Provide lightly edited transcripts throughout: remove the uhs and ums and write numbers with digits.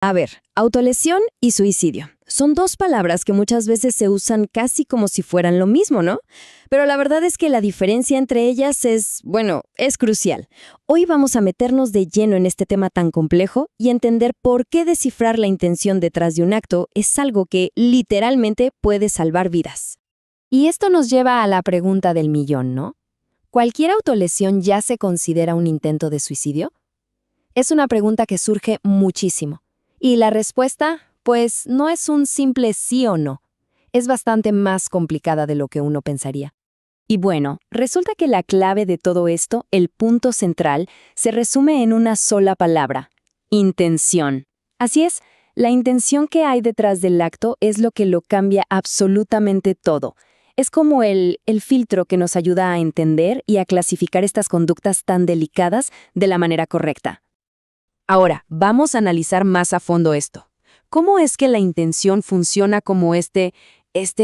A ver, autolesión y suicidio. Son dos palabras que muchas veces se usan casi como si fueran lo mismo, ¿no? Pero la verdad es que la diferencia entre ellas es crucial. Hoy vamos a meternos de lleno en este tema tan complejo y entender por qué descifrar la intención detrás de un acto es algo que literalmente puede salvar vidas. Y esto nos lleva a la pregunta del millón, ¿no? ¿Cualquier autolesión ya se considera un intento de suicidio? Es una pregunta que surge muchísimo. Y la respuesta, pues, no es un simple sí o no. Es bastante más complicada de lo que uno pensaría. Y bueno, resulta que la clave de todo esto, el punto central, se resume en una sola palabra: intención. Así es, la intención que hay detrás del acto es lo que lo cambia absolutamente todo. Es como el filtro que nos ayuda a entender y a clasificar estas conductas tan delicadas de la manera correcta. Ahora, vamos a analizar más a fondo esto. ¿Cómo es que la intención funciona como este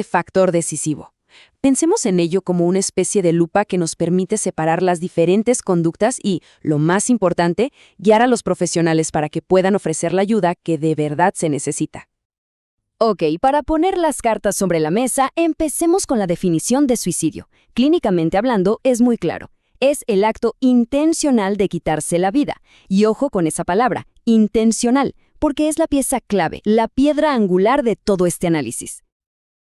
factor decisivo? Pensemos en ello como una especie de lupa que nos permite separar las diferentes conductas y, lo más importante, guiar a los profesionales para que puedan ofrecer la ayuda que de verdad se necesita. Ok, para poner las cartas sobre la mesa, empecemos con la definición de suicidio. Clínicamente hablando, es muy claro. Es el acto intencional de quitarse la vida. Y ojo con esa palabra, intencional, porque es la pieza clave, la piedra angular de todo este análisis.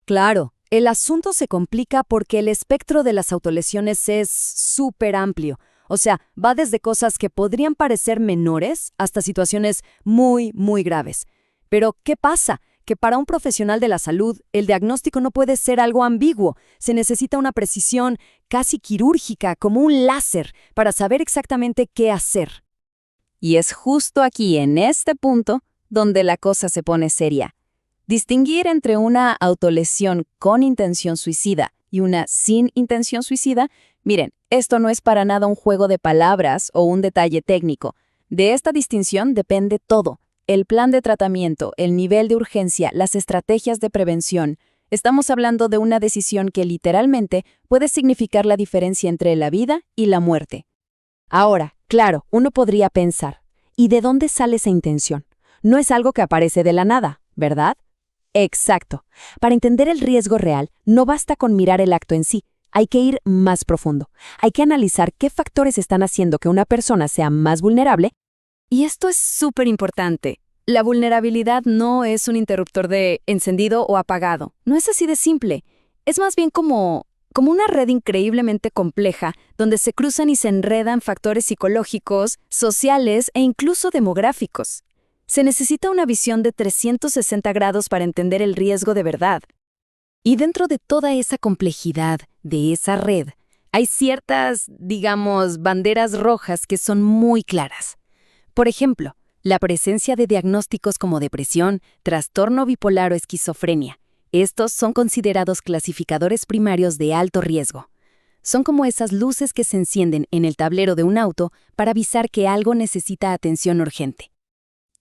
Claro, el asunto se complica porque el espectro de las autolesiones es súper amplio. O sea, va desde cosas que podrían parecer menores hasta situaciones muy, muy graves. Pero, ¿qué pasa? Que para un profesional de la salud, el diagnóstico no puede ser algo ambiguo. Se necesita una precisión casi quirúrgica, como un láser, para saber exactamente qué hacer. Y es justo aquí, en este punto, donde la cosa se pone seria. Distinguir entre una autolesión con intención suicida y una sin intención suicida, miren, esto no es para nada un juego de palabras o un detalle técnico. De esta distinción depende todo. El plan de tratamiento, el nivel de urgencia, las estrategias de prevención. Estamos hablando de una decisión que literalmente puede significar la diferencia entre la vida y la muerte. Ahora, claro, uno podría pensar, ¿y de dónde sale esa intención? No es algo que aparece de la nada, ¿verdad? Exacto. Para entender el riesgo real, no basta con mirar el acto en sí. Hay que ir más profundo. Hay que analizar qué factores están haciendo que una persona sea más vulnerable. Y esto es súper importante. La vulnerabilidad no es un interruptor de encendido o apagado. No es así de simple. Es más bien como una red increíblemente compleja donde se cruzan y se enredan factores psicológicos, sociales e incluso demográficos. Se necesita una visión de 360 grados para entender el riesgo de verdad. Y dentro de toda esa complejidad, de esa red, hay ciertas, banderas rojas que son muy claras. Por ejemplo, la presencia de diagnósticos como depresión, trastorno bipolar o esquizofrenia. Estos son considerados clasificadores primarios de alto riesgo. Son como esas luces que se encienden en el tablero de un auto para avisar que algo necesita atención urgente.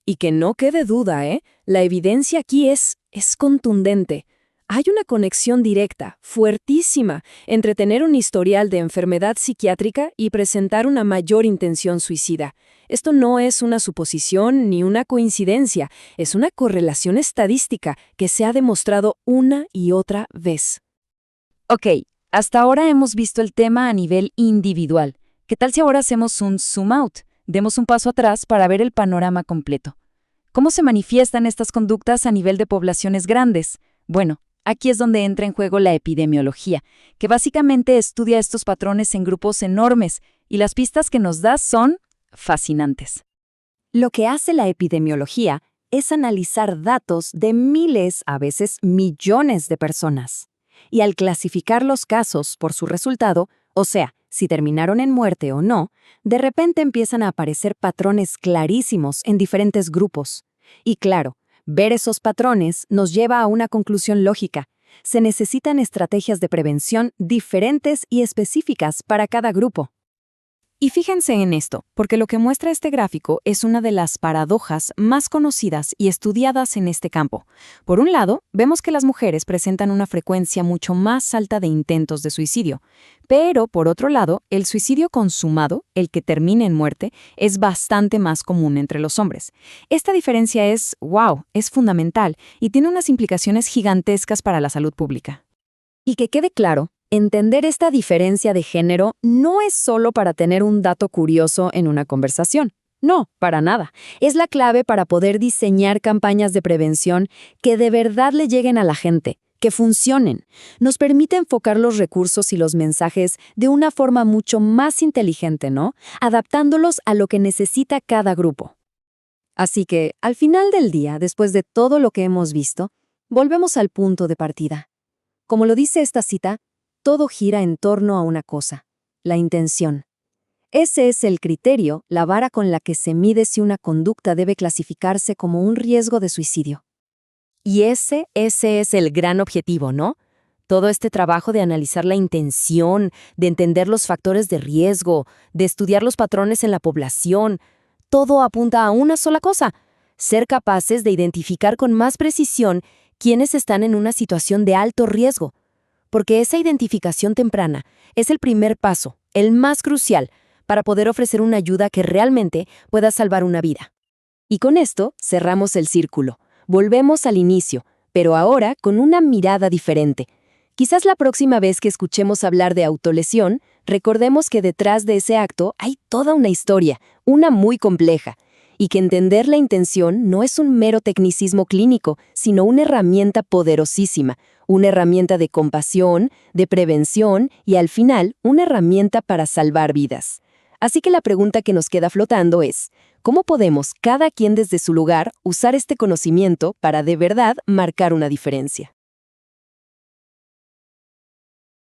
Y que no quede duda, la evidencia aquí es contundente. Hay una conexión directa, fuertísima, entre tener un historial de enfermedad psiquiátrica y presentar una mayor intención suicida. Esto no es una suposición ni una coincidencia, es una correlación estadística que se ha demostrado una y otra vez. Ok, hasta ahora hemos visto el tema a nivel individual. ¿Qué tal si ahora hacemos un zoom out? Demos un paso atrás para ver el panorama completo. ¿Cómo se manifiestan estas conductas a nivel de poblaciones grandes? Bueno, aquí es donde entra en juego la epidemiología, que básicamente estudia estos patrones en grupos enormes, y las pistas que nos da son fascinantes. Lo que hace la epidemiología es analizar datos de miles, a veces millones de personas. Y al clasificar los casos por su resultado, o sea, si terminaron en muerte o no, de repente empiezan a aparecer patrones clarísimos en diferentes grupos. Y claro, ver esos patrones nos lleva a una conclusión lógica. Se necesitan estrategias de prevención diferentes y específicas para cada grupo. Y fíjense en esto, porque lo que muestra este gráfico es una de las paradojas más conocidas y estudiadas en este campo. Por un lado, vemos que las mujeres presentan una frecuencia mucho más alta de intentos de suicidio, pero por otro lado, el suicidio consumado, el que termina en muerte, es bastante más común entre los hombres. Esta diferencia es fundamental y tiene unas implicaciones gigantescas para la salud pública. Y que quede claro, entender esta diferencia de género no es solo para tener un dato curioso en una conversación. No, para nada. Es la clave para poder diseñar campañas de prevención que de verdad le lleguen a la gente, que funcionen. Nos permite enfocar los recursos y los mensajes de una forma mucho más inteligente, ¿no? Adaptándolos a lo que necesita cada grupo. Así que, al final del día, después de todo lo que hemos visto, volvemos al punto de partida. Como lo dice esta cita, todo gira en torno a una cosa, la intención. Ese es el criterio, la vara con la que se mide si una conducta debe clasificarse como un riesgo de suicidio. Y ese es el gran objetivo, ¿no? Todo este trabajo de analizar la intención, de entender los factores de riesgo, de estudiar los patrones en la población, todo apunta a una sola cosa: ser capaces de identificar con más precisión quiénes están en una situación de alto riesgo. Porque esa identificación temprana es el primer paso, el más crucial, para poder ofrecer una ayuda que realmente pueda salvar una vida. Y con esto cerramos el círculo. Volvemos al inicio, pero ahora con una mirada diferente. Quizás la próxima vez que escuchemos hablar de autolesión, recordemos que detrás de ese acto hay toda una historia, una muy compleja, y que entender la intención no es un mero tecnicismo clínico, sino una herramienta poderosísima, una herramienta de compasión, de prevención y, al final, una herramienta para salvar vidas. Así que la pregunta que nos queda flotando es: ¿cómo podemos, cada quien desde su lugar, usar este conocimiento para de verdad marcar una diferencia?